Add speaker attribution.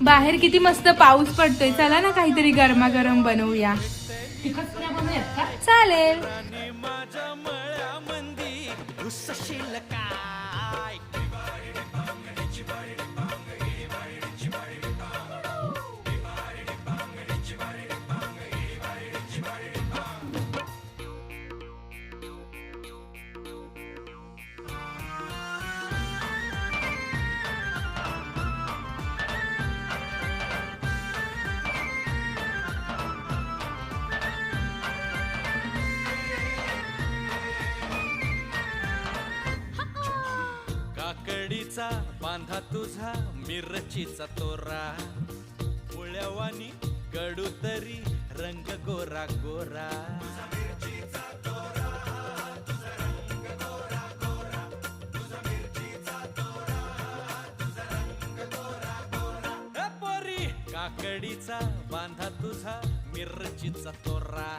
Speaker 1: बाहेर किती मस्त पाऊस पडतोय, चला ना काहीतरी गरमागरम बनवूया.
Speaker 2: तिखट पुऱ्या बनवूयात का?
Speaker 1: चालेल.
Speaker 3: काकडीचा बांधा तुझा मिरचीचा तोरा, पोळ्यावानी कडू तरी रंग गोरा गोरा. पोरी काकडीचा बांधा तुझा मिरचीचा तोरा,